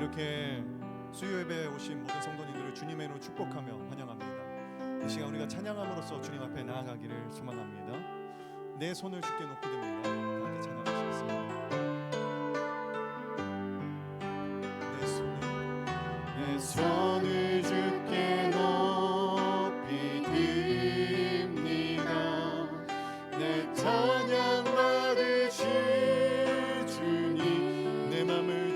이렇게 수요 예배에 오신 모든 성도님들을 주님의 이름으로 축복하며 환영합니다. 이 시간 우리가 찬양함으로써 주님 앞에 나아가기를 소망합니다. 내 손을 주께 높이 듭니다. 함께 찬양하시겠습니다. 내 손을 주께 높이 듭니다. 내 찬양 받으실 주님, 내 맘을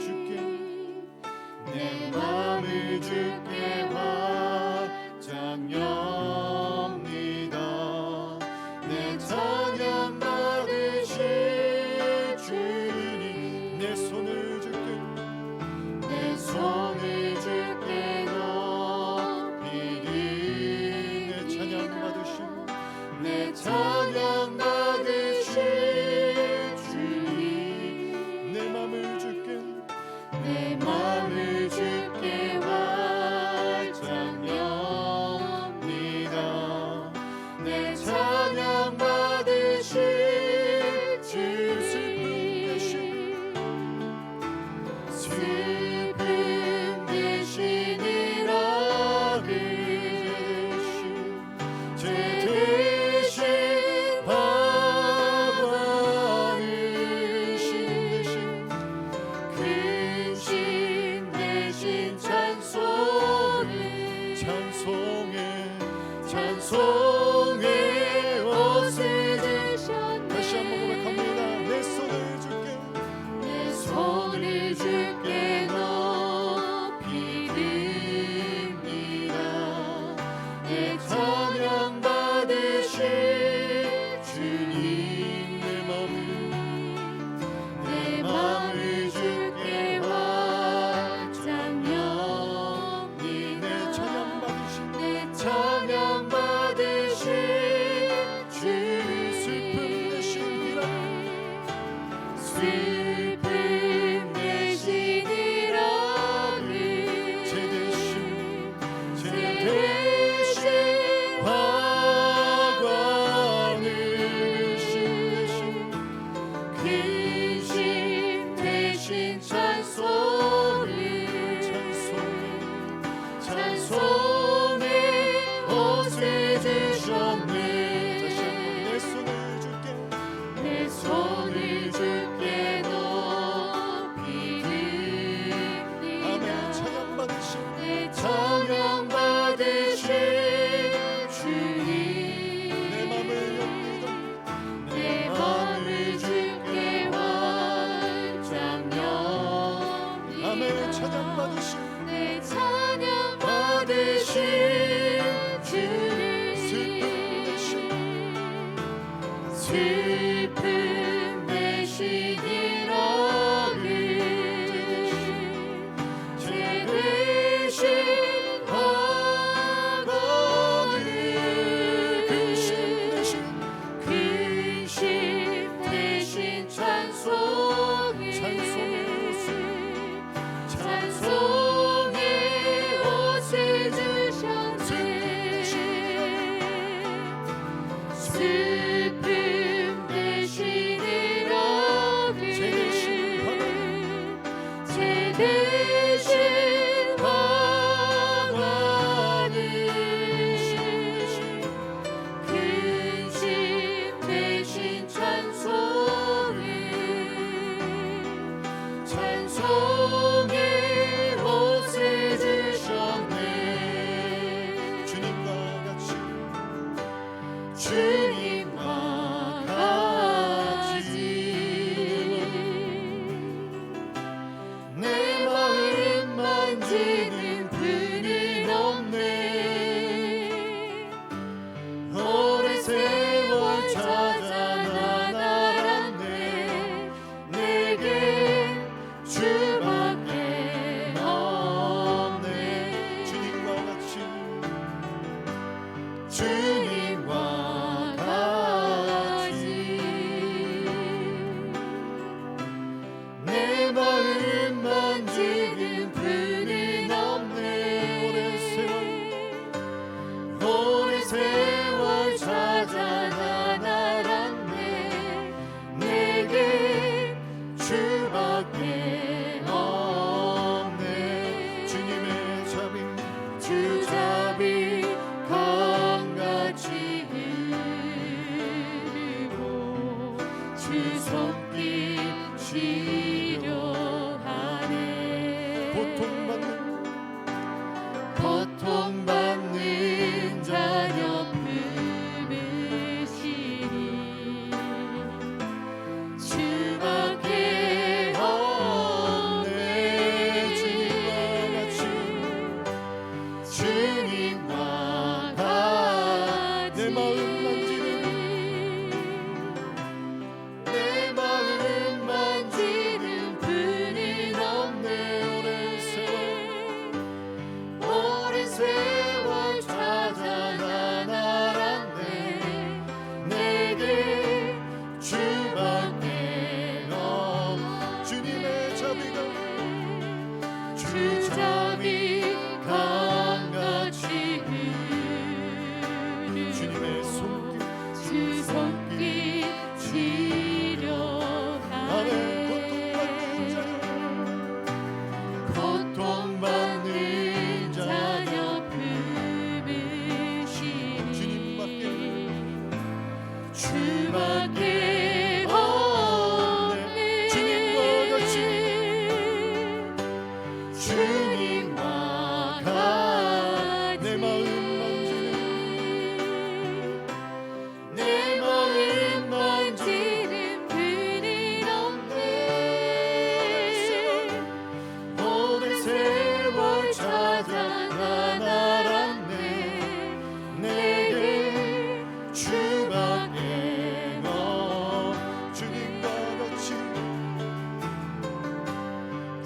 주께 활짝 엽니다. 내 찬양 받으실 주님, 내 손을 주께 높이 내 찬양 받으실 주님, 내 맘을 주께 활짝 엽니다. 내 찬양 받으실 주님, 슬픔 대신 일하기 죄 대신 방황하신 근심 대신 찬송의 옷을 주셨네. 다시 한번 고백합니다. 내 손을 주께 높이 듭니다. 내 찬양 받으실 주님, 내 맘을 주께 활짝 엽니. 내 찬양 받으실 고통받는 자녀 품으시니 주밖에 없네. 주님과 같이 내 마음 만지는 분은 없네. 오랜 세월 찾아 난 알았네. 내게 주밖에 없네. 주님의 자비가 주 자비 강같이 흐르는 주님의 손길 주 손길 치료하네. 고통받는 자녀 품으시니 주밖에 없네. 주님과 같이 내 마음 만지는 분은 없네. 오랜 세월 찾아 난 알았네. 내게 주밖에 없네.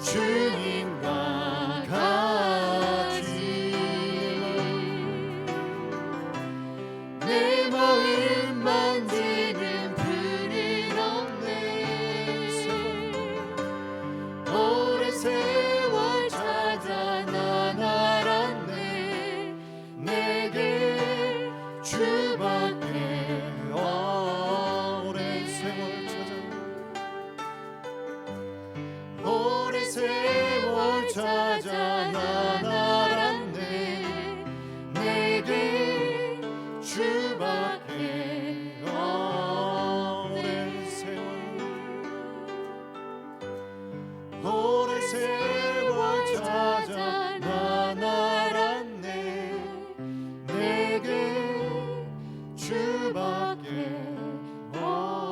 주님과 같이 내 마음 만지는 분은 없네. 오랜 세월 찾아 난 알았네. 내게 주밖에 오랜 세월 찾아 난 알았네. 내게 주밖에 오랜 세월 찾아 난 알았네. 내게 주밖에 없네.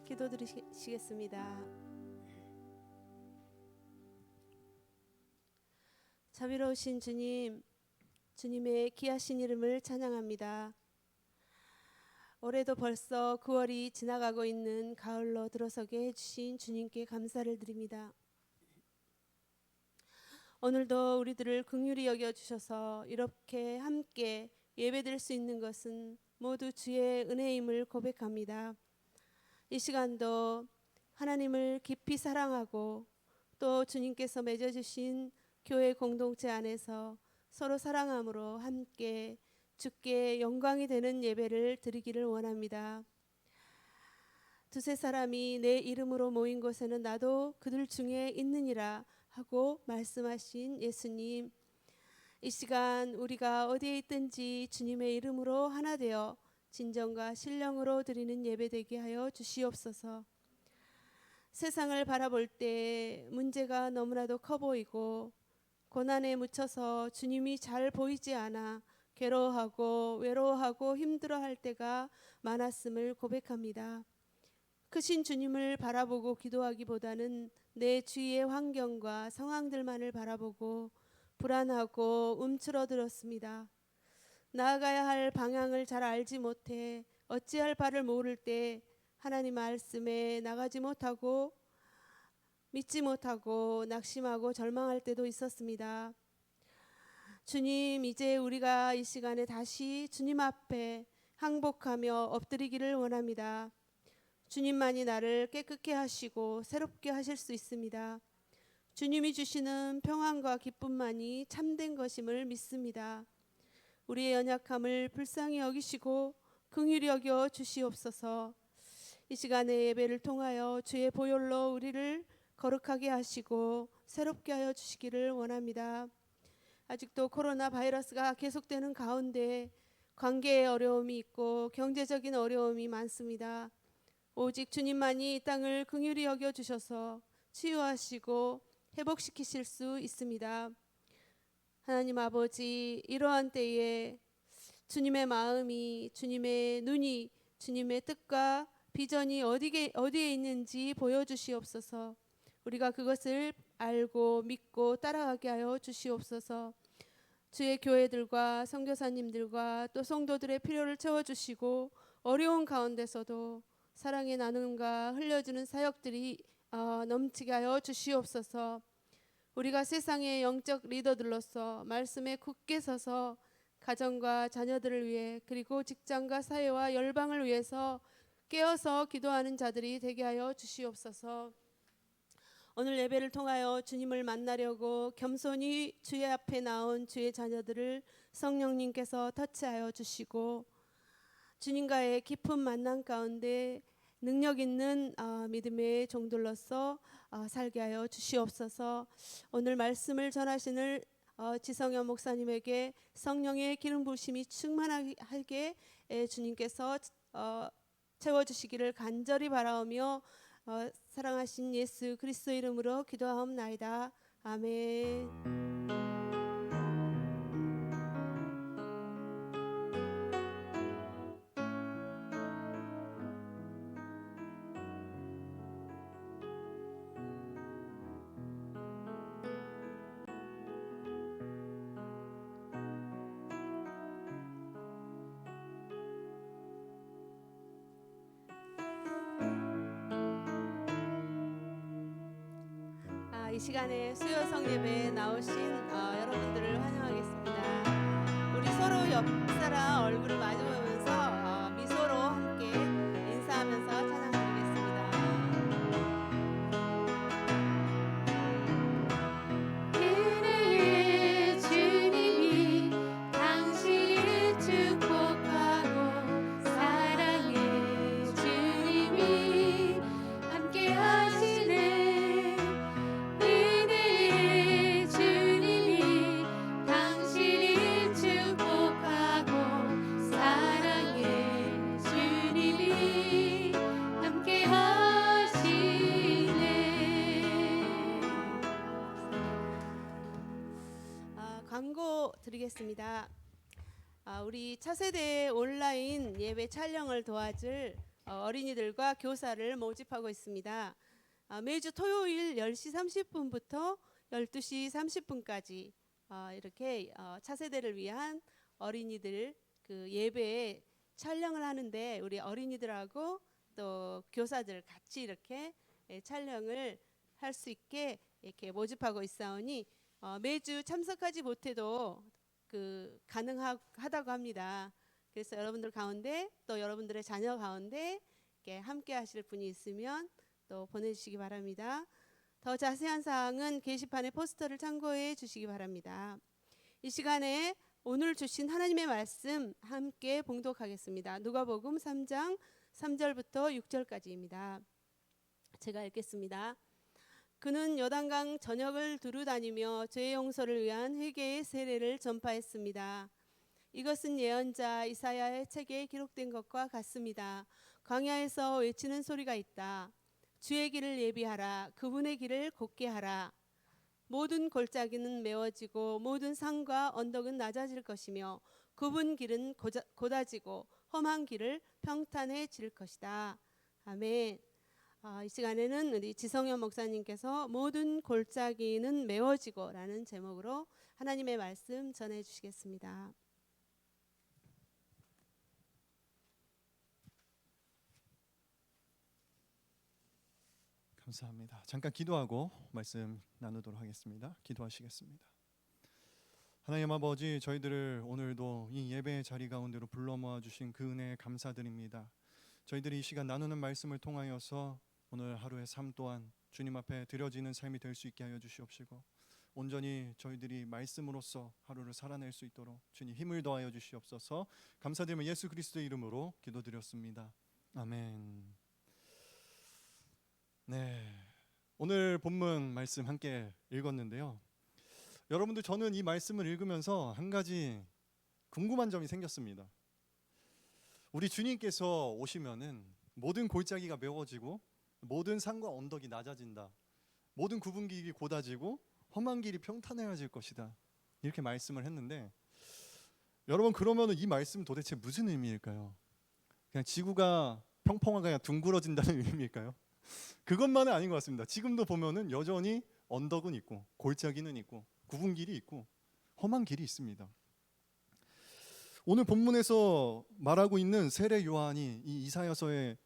기도 드리시겠습니다. 자비로우신 주님, 주님의 귀하신 이름을 찬양합니다. 올해도 벌써 9월이 지나가고 있는 가을로 들어서게 해주신 주님께 감사를 드립니다. 오늘도 우리들을 긍휼히 여겨주셔서 이렇게 함께 예배드릴 수 있는 것은 모두 주의 은혜임을 고백합니다. 이 시간도 하나님을 깊이 사랑하고 또 주님께서 맺어주신 교회 공동체 안에서 서로 사랑함으로 함께 주께 영광이 되는 예배를 드리기를 원합니다. 두세 사람이 내 이름으로 모인 곳에는 나도 그들 중에 있느니라 하고 말씀하신 예수님, 이 시간 우리가 어디에 있든지 주님의 이름으로 하나 되어 진정과 신령으로 드리는 예배 되게 하여 주시옵소서. 세상을 바라볼 때 문제가 너무나도 커 보이고 고난에 묻혀서 주님이 잘 보이지 않아 괴로워하고 외로워하고 힘들어할 때가 많았음을 고백합니다. 크신 주님을 바라보고 기도하기보다는 내 주위의 환경과 상황들만을 바라보고 불안하고 움츠러들었습니다. 나아가야 할 방향을 잘 알지 못해 어찌할 바를 모를 때 하나님 말씀에 나가지 못하고 믿지 못하고 낙심하고 절망할 때도 있었습니다. 주님, 이제 우리가 이 시간에 다시 주님 앞에 항복하며 엎드리기를 원합니다. 주님만이 나를 깨끗게 하시고 새롭게 하실 수 있습니다. 주님이 주시는 평안과 기쁨만이 참된 것임을 믿습니다. 우리의 연약함을 불쌍히 여기시고 긍휼히 여겨 주시옵소서. 이 시간의 예배를 통하여 주의 보혈로 우리를 거룩하게 하시고 새롭게 하여 주시기를 원합니다. 아직도 코로나 바이러스가 계속되는 가운데 관계의 어려움이 있고 경제적인 어려움이 많습니다. 오직 주님만이 이 땅을 긍휼히 여겨 주셔서 치유하시고 회복시키실 수 있습니다. 하나님 아버지, 이러한 때에 주님의 마음이, 주님의 눈이, 주님의 뜻과 비전이 어디에 있는지 보여주시옵소서. 우리가 그것을 알고 믿고 따라가게 하여 주시옵소서. 주의 교회들과 선교사님들과 또 성도들의 필요를 채워주시고 어려운 가운데서도 사랑의 나눔과 흘려주는 사역들이 넘치게 하여 주시옵소서. 우리가 세상의 영적 리더들로서 말씀에 굳게 서서 가정과 자녀들을 위해 그리고 직장과 사회와 열방을 위해서 깨어서 기도하는 자들이 되게 하여 주시옵소서. 오늘 예배를 통하여 주님을 만나려고 겸손히 주의 앞에 나온 주의 자녀들을 성령님께서 터치하여 주시고 주님과의 깊은 만남 가운데 능력 있는 믿음의 종들로서 살게 하여 주시옵소서. 오늘 말씀을 전하시는 지성현 목사님에게 성령의 기름 부으심이 충만하게 주님께서 채워주시기를 간절히 바라오며 사랑하신 예수 그리스도 이름으로 기도하옵나이다. 아멘. 이 시간에 수요성 예배에 나오신 여러분들을 환영하겠습니다. 우리 서로 옆 사람 얼굴을 마주보면서 미소로 함께 인사하면서 찬양드리겠습니다. 은혜의 주님이 당신을 축복하고 사랑의 주님이 함께 하시네. 은혜의 주님이 당신을 축복하고 사랑의 주님이 함께 하시네. 광고 드리겠습니다. 우리 차세대 온라인 예배 촬영을 도와줄 어린이들과 교사를 모집하고 있습니다. 매주 토요일 10시 30분부터 12시 30분까지 이렇게 차세대를 위한 어린이들 그 예배에 촬영을 하는데 우리 어린이들하고 또 교사들 같이 이렇게 촬영을 할 수 있게 이렇게 모집하고 있사오니 매주 참석하지 못해도 가능하다고 합니다. 그래서 여러분들 가운데 또 여러분들의 자녀 가운데 이렇게 함께 하실 분이 있으면 또 보내주시기 바랍니다. 더 자세한 사항은 게시판에 포스터를 참고해 주시기 바랍니다. 이 시간에 오늘 주신 하나님의 말씀 함께 봉독하겠습니다. 누가복음 3장 3절부터 6절까지입니다. 제가 읽겠습니다. 그는 요단강 전역을 두루 다니며 죄 용서를 위한 회개의 세례를 전파했습니다. 이것은 예언자 이사야의 책에 기록된 것과 같습니다. 광야에서 외치는 소리가 있다. 주의 길을 예비하라. 그분의 길을 곧게 하라. 모든 골짜기는 메워지고 모든 산과 언덕은 낮아질 것이며 그분 길은 곧아지고 험한 길을 평탄해질 것이다. 아멘. 이 시간에는 우리 지성현 목사님께서 모든 골짜기는 메워지고 라는 제목으로 하나님의 말씀 전해 주시겠습니다. 감사합니다. 잠깐 기도하고 말씀 나누도록 하겠습니다. 기도하시겠습니다. 하나님 아버지, 저희들을 오늘도 이 예배의 자리 가운데로 불러 모아 주신 그 은혜에 감사드립니다. 저희들이 이 시간 나누는 말씀을 통하여서 오늘 하루의 삶 또한 주님 앞에 드려지는 삶이 될 수 있게 하여 주시옵시고 온전히 저희들이 말씀으로써 하루를 살아낼 수 있도록 주님 힘을 더하여 주시옵소서. 감사드리며 예수 그리스도의 이름으로 기도드렸습니다. 아멘. 네, 오늘 본문 말씀 함께 읽었는데요. 여러분들, 저는 이 말씀을 읽으면서 한 가지 궁금한 점이 생겼습니다. 우리 주님께서 오시면은 모든 골짜기가 메워지고 모든 산과 언덕이 낮아진다. 모든 굽은 길이 곧아지고 험한 길이 평탄해질 것이다. 이렇게 말씀을 했는데, 여러분, 그러면은 이 말씀 도대체 무슨 의미일까요? 그냥 지구가 평평하게 그냥 둥그러진다는 의미일까요? 그것만은 아닌 것 같습니다. 지금도 보면은 여전히 언덕은 있고 골짜기는 있고 굽은 길이 있고 험한 길이 있습니다. 오늘 본문에서 말하고 있는 세례 요한이 이 이사야서의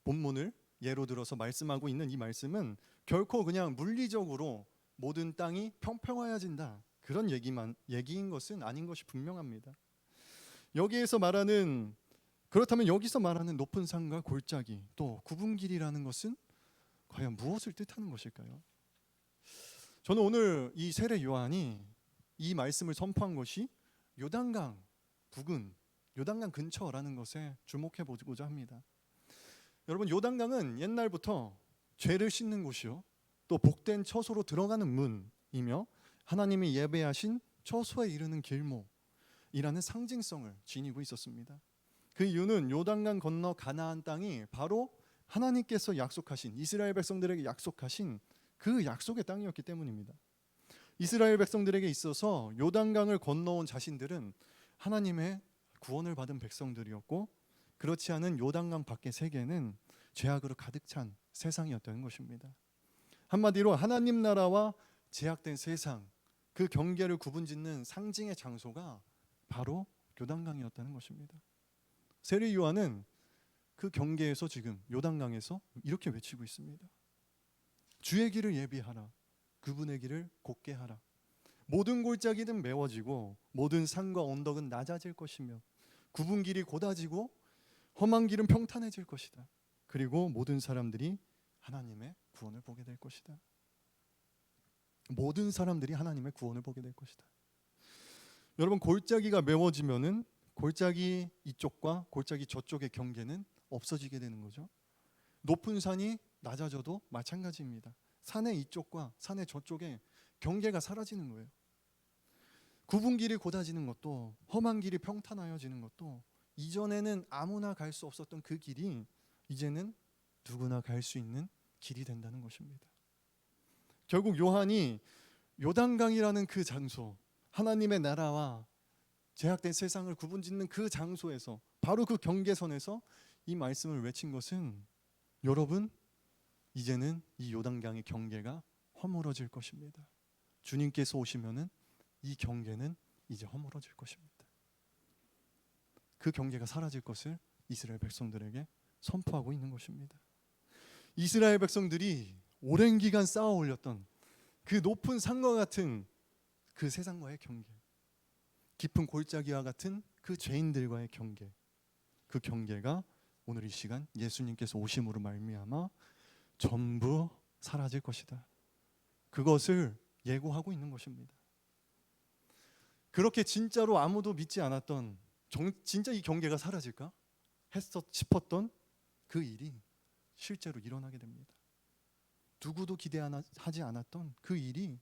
본문을 예로 들어서 말씀하고 있는 이 말씀은 결코 그냥 물리적으로 모든 땅이 평평해진다 그런 얘기인 것은 아닌 것이 분명합니다. 그렇다면 여기서 말하는 높은 산과 골짜기 또 굽은 길이라는 것은 과연 무엇을 뜻하는 것일까요? 저는 오늘 이 세례 요한이 이 말씀을 선포한 것이 요단강 부근, 요단강 근처라는 것에 주목해 보고자 합니다. 여러분, 요단강은 옛날부터 죄를 씻는 곳이요, 또 복된 처소로 들어가는 문이며 하나님이 예배하신 처소에 이르는 길목이라는 상징성을 지니고 있었습니다. 그 이유는 요단강 건너 가나안 땅이 바로 하나님께서 약속하신, 이스라엘 백성들에게 약속하신 그 약속의 땅이었기 때문입니다. 이스라엘 백성들에게 있어서 요단강을 건너온 자신들은 하나님의 구원을 받은 백성들이었고, 그렇지 않은 요단강 밖의 세계는 죄악으로 가득 찬 세상이었다는 것입니다. 한마디로 하나님 나라와 제약된 세상, 그 경계를 구분짓는 상징의 장소가 바로 요단강이었다는 것입니다. 세례 요한은 그 경계에서 지금 요단강에서 이렇게 외치고 있습니다. 주의 길을 예비하라. 그분의 길을 곧게 하라. 모든 골짜기는 메워지고 모든 산과 언덕은 낮아질 것이며 굽은 길이 곧아지고 험한 길은 평탄해질 것이다. 그리고 모든 사람들이 하나님의 구원을 보게 될 것이다. 모든 사람들이 하나님의 구원을 보게 될 것이다. 여러분, 골짜기가 메워지면은 골짜기 이쪽과 골짜기 저쪽의 경계는 없어지게 되는 거죠. 높은 산이 낮아져도 마찬가지입니다. 산의 이쪽과 산의 저쪽에 경계가 사라지는 거예요. 굽은 길이 곧아지는 것도, 험한 길이 평탄하여지는 것도, 이전에는 아무나 갈 수 없었던 그 길이 이제는 누구나 갈 수 있는 길이 된다는 것입니다. 결국 요한이 요단강이라는 그 장소, 하나님의 나라와 제약된 세상을 구분짓는 그 장소에서, 바로 그 경계선에서 이 말씀을 외친 것은, 여러분, 이제는 이 요단강의 경계가 허물어질 것입니다. 주님께서 오시면은 이 경계는 이제 허물어질 것입니다. 그 경계가 사라질 것을 이스라엘 백성들에게 선포하고 있는 것입니다. 이스라엘 백성들이 오랜 기간 쌓아 올렸던 그 높은 산과 같은 그 세상과의 경계, 깊은 골짜기와 같은 그 죄인들과의 경계, 그 경계가 오늘 이 시간 예수님께서 오심으로 말미암아 전부 사라질 것이다. 그것을 예고하고 있는 것입니다. 그렇게 진짜로 아무도 믿지 않았던, 진짜 이 경계가 사라질까 싶었던 그 일이 실제로 일어나게 됩니다. 누구도 기대하지 않았던 그 일이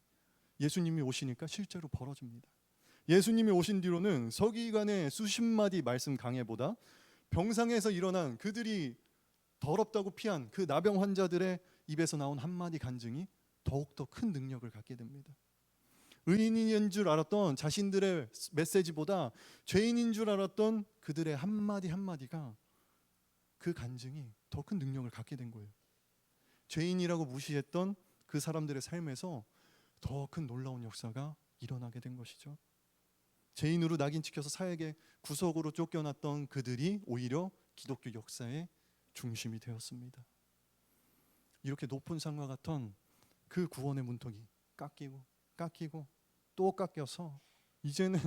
예수님이 오시니까 실제로 벌어집니다. 예수님이 오신 뒤로는 서기관의 수십 마디 말씀 강해보다 병상에서 일어난 그들이 더럽다고 피한 그 나병 환자들의 입에서 나온 한마디 간증이 더욱더 큰 능력을 갖게 됩니다. 의인인 줄 알았던 자신들의 메시지보다 죄인인 줄 알았던 그들의 한마디 한마디가, 그 간증이 더 큰 능력을 갖게 된 거예요. 죄인이라고 무시했던 그 사람들의 삶에서 더 큰 놀라운 역사가 일어나게 된 것이죠. 죄인으로 낙인 찍혀서 사역의 구석으로 쫓겨났던 그들이 오히려 기독교 역사의 중심이 되었습니다. 이렇게 높은 산과 같은 그 구원의 문턱이 깎이고 또 깎여서 이제는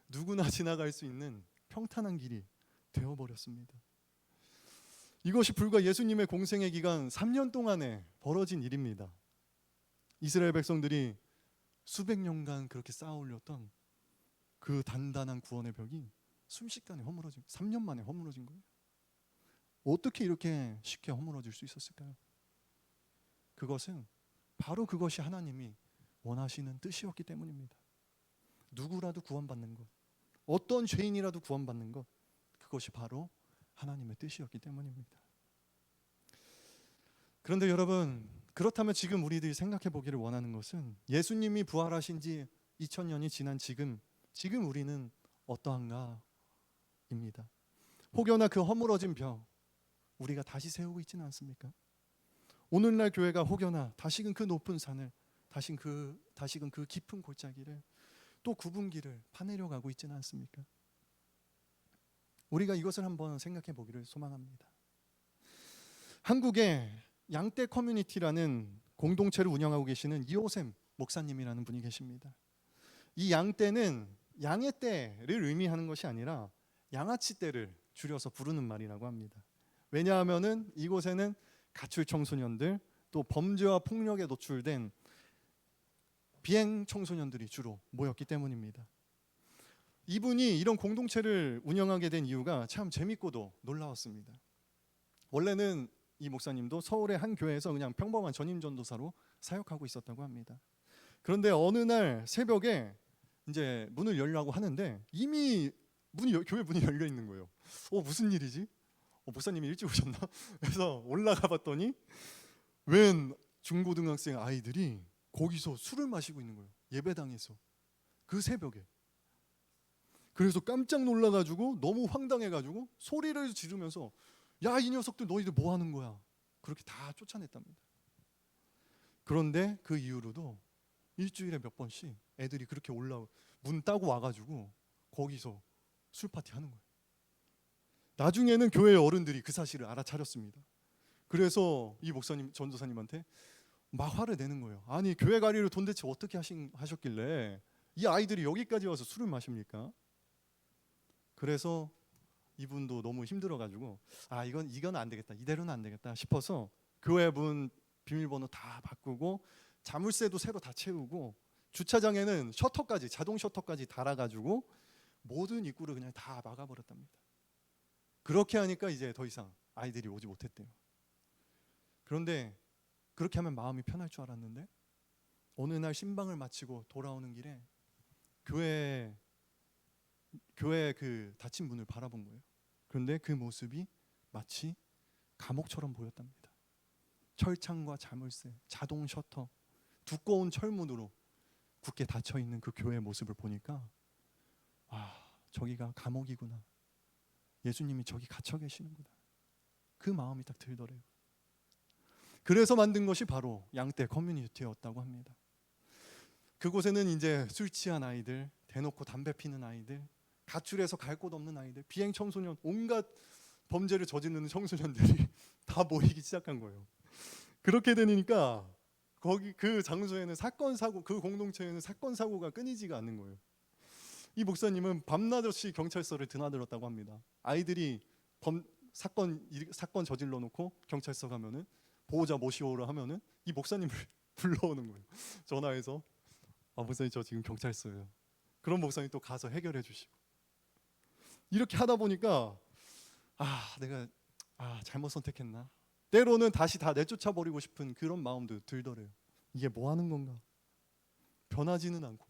누구나 지나갈 수 있는 평탄한 길이 되어버렸습니다. 이것이 불과 예수님의 공생의 기간 3년 동안에 벌어진 일입니다. 이스라엘 백성들이 수백 년간 그렇게 쌓아 올렸던 그 단단한 구원의 벽이 순식간에 3년 만에 허물어진 거예요. 어떻게 이렇게 쉽게 허물어질 수 있었을까요? 그것은 바로 그것이 하나님이 원하시는 뜻이었기 때문입니다. 누구라도 구원받는 것, 어떤 죄인이라도 구원받는 것, 그것이 바로 하나님의 뜻이었기 때문입니다. 그런데 여러분, 그렇다면 지금 우리들이 생각해 보기를 원하는 것은 예수님이 부활하신 지 2000년이 지난 지금 우리는 어떠한가 입니다. 혹여나 그 허물어진 벽 우리가 다시 세우고 있지는 않습니까? 오늘날 교회가 혹여나 다시금 그 높은 산을, 다시금 그 깊은 골짜기를, 또 굽은 길을 파내려 가고 있지는 않습니까? 우리가 이것을 한번 생각해 보기를 소망합니다. 한국에 양떼 커뮤니티라는 공동체를 운영하고 계시는 이호샘 목사님이라는 분이 계십니다. 이 양떼는 양의 떼를 의미하는 것이 아니라 양아치 떼를 줄여서 부르는 말이라고 합니다. 왜냐하면은 이곳에는 가출 청소년들, 또 범죄와 폭력에 노출된 비행 청소년들이 주로 모였기 때문입니다. 이분이 이런 공동체를 운영하게 된 이유가 참 재밌고도 놀라웠습니다. 원래는 이 목사님도 서울의 한 교회에서 그냥 평범한 전임 전도사로 사역하고 있었다고 합니다. 그런데 어느 날 새벽에 이제 문을 열려고 하는데 이미 교회 문이 열려 있는 거예요. 무슨 일이지? 목사님이 일찍 오셨나? 그래서 올라가 봤더니 웬 중고등학생 아이들이 거기서 술을 마시고 있는 거예요. 예배당에서 그 새벽에. 그래서 깜짝 놀라가지고 너무 황당해가지고 소리를 지르면서 야, 이 녀석들 너희들 뭐 하는 거야? 그렇게 다 쫓아냈답니다. 그런데 그 이후로도 일주일에 몇 번씩 애들이 그렇게 문 따고 와가지고 거기서 술 파티 하는 거예요. 나중에는 교회 어른들이 그 사실을 알아차렸습니다. 그래서 이 목사님, 전도사님한테 막 화를 내는 거예요. 아니, 교회 관리를 도대체 어떻게 하셨길래 이 아이들이 여기까지 와서 술을 마십니까? 그래서 이분도 너무 힘들어가지고 이건 안 되겠다, 이대로는 안 되겠다 싶어서 교회 문 비밀번호 다 바꾸고 자물쇠도 새로 다 채우고 주차장에는 자동 셔터까지 달아가지고 모든 입구를 그냥 다 막아버렸답니다. 그렇게 하니까 이제 더 이상 아이들이 오지 못했대요. 그런데 그렇게 하면 마음이 편할 줄 알았는데 어느 날 신방을 마치고 돌아오는 길에 교회 그 닫힌 문을 바라본 거예요. 그런데 그 모습이 마치 감옥처럼 보였답니다. 철창과 자물쇠, 자동 셔터, 두꺼운 철문으로 굳게 닫혀 있는 그 교회의 모습을 보니까 저기가 감옥이구나. 예수님이 저기 갇혀 계시는구나. 그 마음이 딱 들더래요. 그래서 만든 것이 바로 양떼 커뮤니티였다고 합니다. 그곳에는 이제 술 취한 아이들, 대놓고 담배 피는 아이들, 가출해서 갈 곳 없는 아이들, 비행 청소년, 온갖 범죄를 저지르는 청소년들이 다 모이기 시작한 거예요. 그렇게 되니까 거기 그 장소에는 그 공동체에는 사건 사고가 끊이지가 않는 거예요. 이 목사님은 밤낮없이 경찰서를 드나들었다고 합니다. 아이들이 사건 저질러 놓고 경찰서 가면은 보호자 모시오라 하면은 이 목사님을 불러오는 거예요. 전화해서 목사님 저 지금 경찰서예요. 그럼 목사님 또 가서 해결해 주시고. 이렇게 하다 보니까 내가 잘못 선택했나? 때로는 다시 다 내쫓아 버리고 싶은 그런 마음도 들더래요. 이게 뭐 하는 건가? 변하지는 않고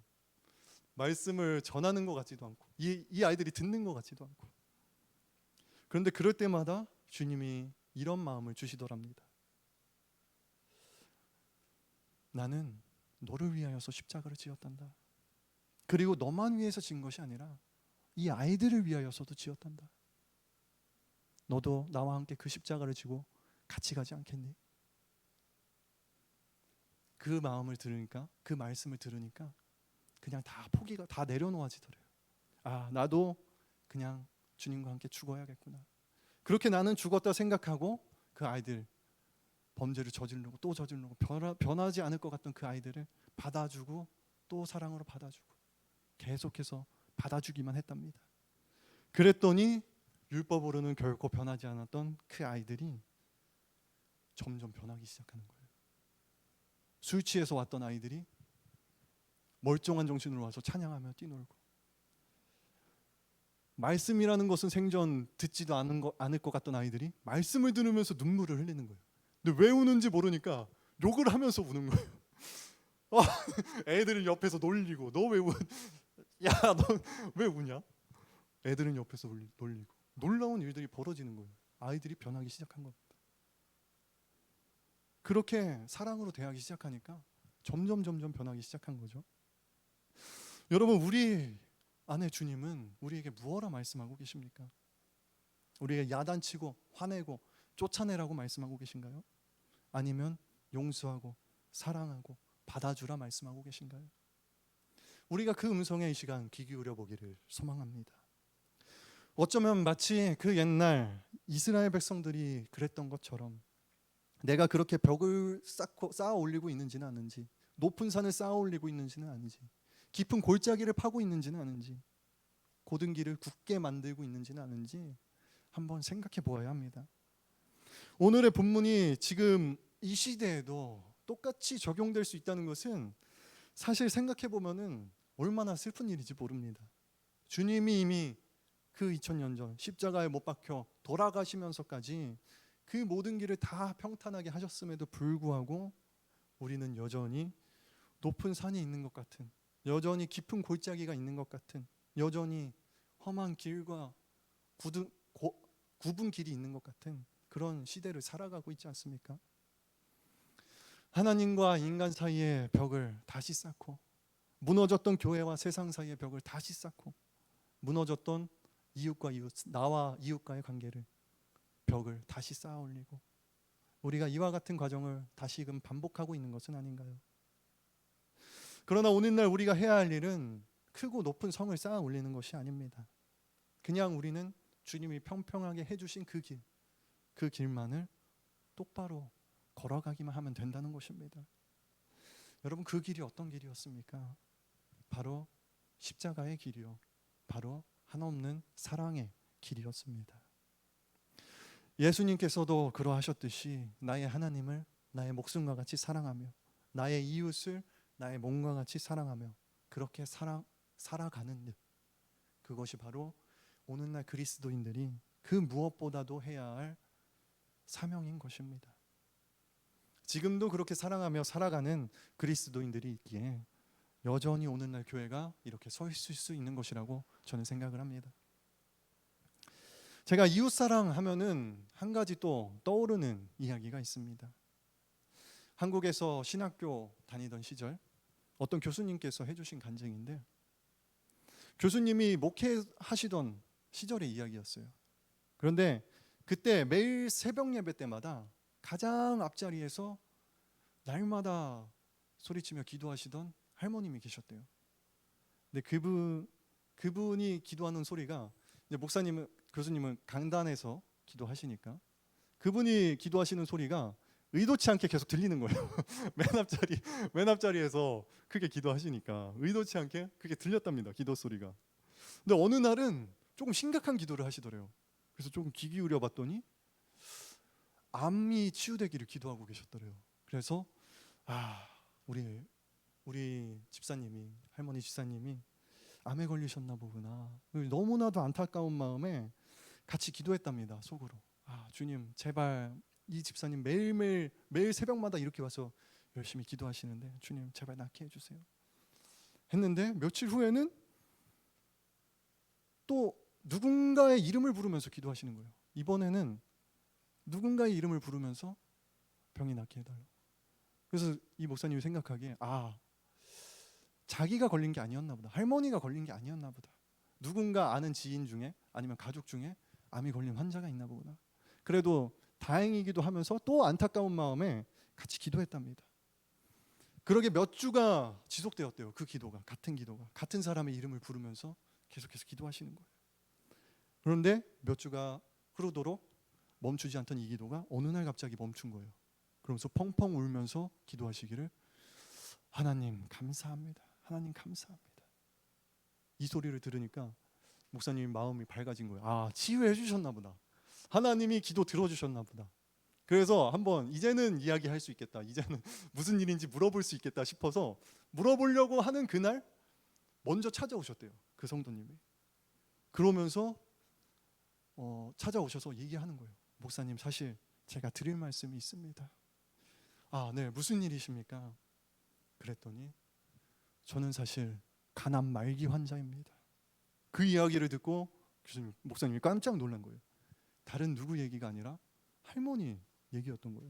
말씀을 전하는 것 같지도 않고 이 아이들이 듣는 것 같지도 않고. 그런데 그럴 때마다 주님이 이런 마음을 주시더랍니다. 나는 너를 위하여서 십자가를 지었단다. 그리고 너만 위해서 지은 것이 아니라 이 아이들을 위하여서도 지었단다. 너도 나와 함께 그 십자가를 지고 같이 가지 않겠니? 그 마음을 들으니까, 그 말씀을 들으니까 그냥 다 포기가 다 내려놓아지더래요. 나도 그냥 주님과 함께 죽어야겠구나. 그렇게 나는 죽었다 생각하고 그 아이들 범죄를 저지르고 또 저지르고 변하지 않을 것 같던 그 아이들을 받아주고 또 사랑으로 받아주고 계속해서 받아주기만 했답니다. 그랬더니 율법으로는 결코 변하지 않았던 그 아이들이 점점 변하기 시작하는 거예요. 술 취해서 왔던 아이들이 멀쩡한 정신으로 와서 찬양하며 뛰놀고, 말씀이라는 것은 생전 듣지도 않을 것 같던 아이들이 말씀을 들으면서 눈물을 흘리는 거예요. 근데 왜 우는지 모르니까 욕을 하면서 우는 거예요. 애들은 옆에서 놀리고 너 왜 야, 너 왜 우냐? 애들은 옆에서 놀리고 놀라운 일들이 벌어지는 거예요. 아이들이 변하기 시작한 겁니다. 그렇게 사랑으로 대하기 시작하니까 점점 변하기 시작한 거죠. 여러분, 우리 안에 주님은 우리에게 무엇라 말씀하고 계십니까? 우리에게 야단치고 화내고 쫓아내라고 말씀하고 계신가요? 아니면 용서하고 사랑하고 받아주라 말씀하고 계신가요? 우리가 그 음성에 이 시간 귀 기울여 보기를 소망합니다. 어쩌면 마치 그 옛날 이스라엘 백성들이 그랬던 것처럼 내가 그렇게 벽을 쌓아 올리고 있는지는 아는지, 높은 산을 쌓아 올리고 있는지는 아는지, 깊은 골짜기를 파고 있는지는 아는지, 고든 길을 굳게 만들고 있는지는 아는지 한번 생각해 보아야 합니다. 오늘의 본문이 지금 이 시대에도 똑같이 적용될 수 있다는 것은 사실 생각해 보면은 얼마나 슬픈 일인지 모릅니다. 주님이 이미 그 2000년 전 십자가에 못 박혀 돌아가시면서까지 그 모든 길을 다 평탄하게 하셨음에도 불구하고 우리는 여전히 높은 산이 있는 것 같은, 여전히 깊은 골짜기가 있는 것 같은, 여전히 험한 길과 굽은 길이 있는 것 같은 그런 시대를 살아가고 있지 않습니까? 하나님과 인간 사이의 벽을 다시 쌓고, 무너졌던 교회와 세상 사이의 벽을 다시 쌓고, 무너졌던 나와 이웃과의 관계를, 벽을 다시 쌓아 올리고, 우리가 이와 같은 과정을 다시금 반복하고 있는 것은 아닌가요? 그러나 오늘날 우리가 해야 할 일은 크고 높은 성을 쌓아 올리는 것이 아닙니다. 그냥 우리는 주님이 평평하게 해주신 그 길만을 똑바로 걸어가기만 하면 된다는 것입니다. 여러분, 그 길이 어떤 길이었습니까? 바로 십자가의 길이요, 바로 한없는 사랑의 길이었습니다. 예수님께서도 그러하셨듯이 나의 하나님을 나의 목숨과 같이 사랑하며 나의 이웃을 나의 몸과 같이 사랑하며 그렇게 살아가는 일, 그것이 바로 오늘날 그리스도인들이 그 무엇보다도 해야 할 사명인 것입니다. 지금도 그렇게 사랑하며 살아가는 그리스도인들이 있기에 여전히 오늘날 교회가 이렇게 서 있을 수 있는 것이라고 저는 생각을 합니다. 제가 이웃사랑 하면은 한 가지 또 떠오르는 이야기가 있습니다. 한국에서 신학교 다니던 시절 어떤 교수님께서 해주신 간증인데, 교수님이 목회하시던 시절의 이야기였어요. 그런데 그때 매일 새벽 예배 때마다 가장 앞자리에서 날마다 소리치며 기도하시던 할머님이 계셨대요. 근데 그분이 기도하는 소리가, 이제 교수님은 강단에서 기도하시니까 그분이 기도하시는 소리가 의도치 않게 계속 들리는 거예요. 맨 앞자리에서 크게 기도하시니까 의도치 않게 그게 들렸답니다, 기도 소리가. 근데 어느 날은 조금 심각한 기도를 하시더래요. 그래서 조금 귀 기울여 봤더니 암이 치유되기를 기도하고 계셨더래요. 그래서 우리 집사님이, 할머니 집사님이 암에 걸리셨나 보구나, 너무나도 안타까운 마음에 같이 기도했답니다, 속으로. 주님, 제발 이 집사님 매일 새벽마다 이렇게 와서 열심히 기도하시는데 주님, 제발 낫게 해주세요 했는데, 며칠 후에는 또 누군가의 이름을 부르면서 기도하시는 거예요. 이번에는 누군가의 이름을 부르면서 병이 낫게 해달라고. 그래서 이 목사님이 생각하기에 자기가 걸린 게 아니었나 보다, 할머니가 걸린 게 아니었나 보다, 누군가 아는 지인 중에 아니면 가족 중에 암이 걸린 환자가 있나 보구나, 그래도 다행이기도 하면서 또 안타까운 마음에 같이 기도했답니다. 그러게 몇 주가 지속되었대요. 그 기도가, 같은 사람의 이름을 부르면서 계속해서 기도하시는 거예요. 그런데 몇 주가 흐르도록 멈추지 않던 이 기도가 어느 날 갑자기 멈춘 거예요. 그러면서 펑펑 울면서 기도하시기를, 하나님 감사합니다, 하나님 감사합니다. 이 소리를 들으니까 목사님 마음이 밝아진 거예요. 치유해 주셨나 보다, 하나님이 기도 들어주셨나 보다. 그래서 한번 이제는 이야기할 수 있겠다, 이제는 무슨 일인지 물어볼 수 있겠다 싶어서 물어보려고 하는 그날 먼저 찾아오셨대요, 그 성도님이. 그러면서 찾아오셔서 얘기하는 거예요. 목사님, 사실 제가 드릴 말씀이 있습니다. 네, 무슨 일이십니까? 그랬더니 저는 사실 가난 말기 환자입니다. 그 이야기를 듣고 교수님, 목사님이 깜짝 놀란 거예요. 다른 누구 얘기가 아니라 할머니 얘기였던 거예요.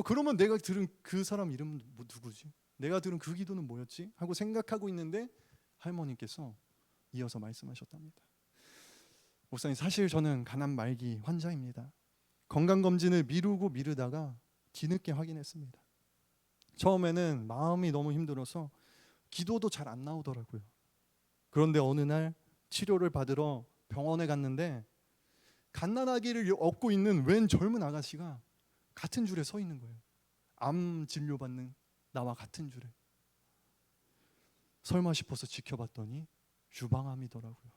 그러면 내가 들은 그 사람 이름은 누구지? 내가 들은 그 기도는 뭐였지? 하고 생각하고 있는데 할머니께서 이어서 말씀하셨답니다. 목사님, 사실 저는 가난 말기 환자입니다. 건강검진을 미루다가 뒤늦게 확인했습니다. 처음에는 마음이 너무 힘들어서 기도도 잘 안 나오더라고요. 그런데 어느 날 치료를 받으러 병원에 갔는데 갓난아기를 업고 있는 웬 젊은 아가씨가 같은 줄에 서 있는 거예요. 암 진료받는 나와 같은 줄에. 설마 싶어서 지켜봤더니 유방암이더라고요.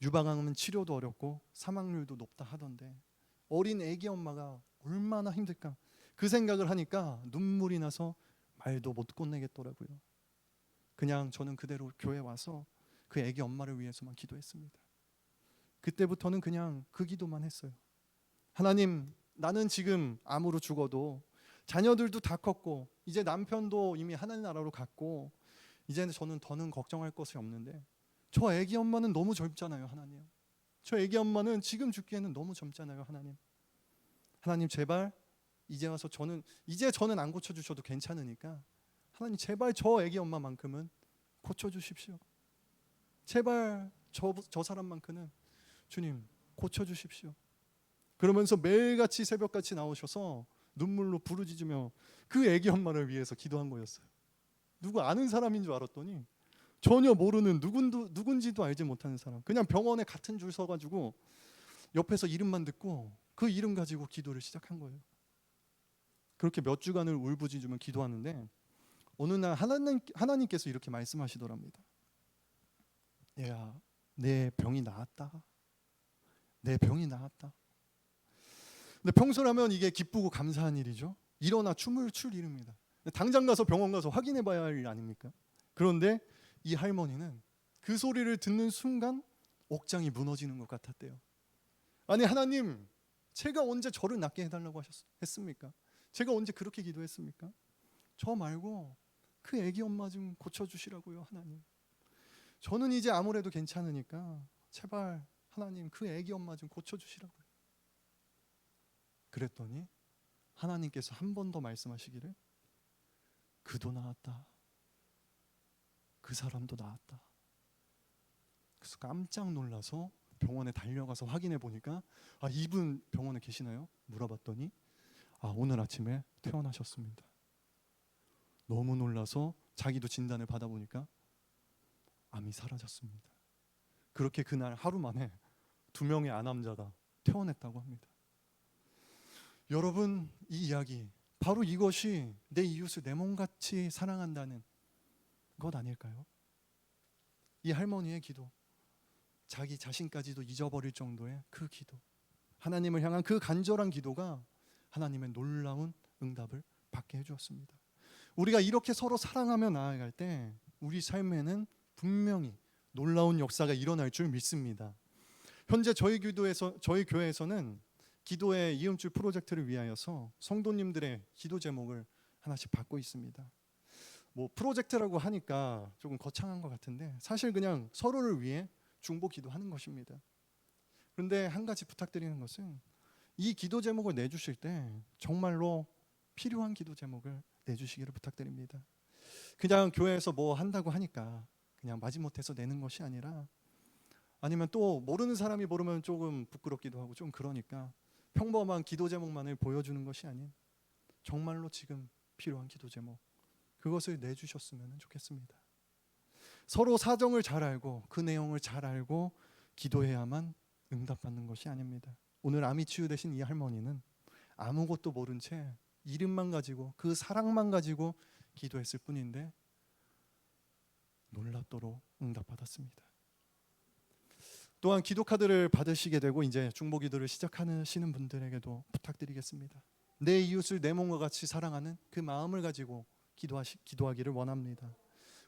유방암은 치료도 어렵고 사망률도 높다 하던데 어린 아기 엄마가 얼마나 힘들까. 그 생각을 하니까 눈물이 나서 말도 못 꺼내겠더라고요. 그냥 저는 그대로 교회 와서 그 아기 엄마를 위해서만 기도했습니다. 그때부터는 그냥 그 기도만 했어요. 하나님, 나는 지금 암으로 죽어도 자녀들도 다 컸고 이제 남편도 이미 하나님 나라로 갔고 이제는 저는 더는 걱정할 것이 없는데 저 아기 엄마는 너무 젊잖아요. 하나님, 저 아기 엄마는 지금 죽기에는 너무 젊잖아요. 하나님 제발 이제 와서 저는 안 고쳐주셔도 괜찮으니까 하나님 제발 저 아기 엄마만큼은 고쳐주십시오. 제발 저 사람만큼은 주님 고쳐주십시오. 그러면서 매일같이 새벽같이 나오셔서 눈물로 부르짖으며 그 아기 엄마를 위해서 기도한 거였어요. 누구 아는 사람인 줄 알았더니 전혀 모르는 누군지도 알지 못하는 사람. 그냥 병원에 같은 줄 서가지고 옆에서 이름만 듣고 그 이름 가지고 기도를 시작한 거예요. 그렇게 몇 주간을 울부짖으며 기도하는데 어느 날 하나님께서 이렇게 말씀하시더랍니다. 얘야, 내 병이 나았다. 내 병이 나았다. 근데 평소라면 이게 기쁘고 감사한 일이죠. 일어나 춤을 출 일입니다. 당장 가서 병원 가서 확인해 봐야 할 일 아닙니까? 그런데 이 할머니는 그 소리를 듣는 순간 옥장이 무너지는 것 같았대요. 아니 하나님, 제가 언제 저를 낫게 해달라고 했습니까? 제가 언제 그렇게 기도했습니까? 저 말고 그 아기 엄마 좀 고쳐주시라고요. 하나님, 저는 이제 아무래도 괜찮으니까 제발 하나님 그 아기 엄마 좀 고쳐주시라고요. 그랬더니 하나님께서 한 번 더 말씀하시기를 그도 나았다. 그 사람도 나았다. 그래서 깜짝 놀라서 병원에 달려가서 확인해 보니까 이분 병원에 계시나요? 물어봤더니 오늘 아침에 퇴원하셨습니다. 너무 놀라서 자기도 진단을 받아보니까 암이 사라졌습니다. 그렇게 그날 하루 만에 2명의 아남자가 퇴원했다고 합니다. 여러분, 이 이야기 바로 이것이 내 이웃을 내 몸같이 사랑한다는 것 아닐까요? 이 할머니의 기도, 자기 자신까지도 잊어버릴 정도의 그 기도, 하나님을 향한 그 간절한 기도가 하나님의 놀라운 응답을 받게 해주었습니다. 우리가 이렇게 서로 사랑하며 나아갈 때 우리 삶에는 분명히 놀라운 역사가 일어날 줄 믿습니다. 현재 저희 교회에서는 기도의 이음줄 프로젝트를 위하여서 성도님들의 기도 제목을 하나씩 받고 있습니다. 뭐 프로젝트라고 하니까 조금 거창한 것 같은데 사실 그냥 서로를 위해 중보 기도하는 것입니다. 그런데 한 가지 부탁드리는 것은 이 기도 제목을 내주실 때 정말로 필요한 기도 제목을 내주시기를 부탁드립니다. 그냥 교회에서 뭐 한다고 하니까 그냥 마지못해서 내는 것이 아니라, 아니면 또 모르는 사람이 모르면 조금 부끄럽기도 하고 좀 그러니까 평범한 기도 제목만을 보여주는 것이 아닌 정말로 지금 필요한 기도 제목, 그것을 내주셨으면 좋겠습니다. 서로 사정을 잘 알고 그 내용을 잘 알고 기도해야만 응답받는 것이 아닙니다. 오늘 암이 치유되신 이 할머니는 아무것도 모른 채 이름만 가지고 그 사랑만 가지고 기도했을 뿐인데 놀랍도록 응답받았습니다. 또한 기도 카드를 받으시게 되고 이제 중보 기도를 시작하시는 분들에게도 부탁드리겠습니다. 내 이웃을 내 몸과 같이 사랑하는 그 마음을 가지고 기도하기를 원합니다.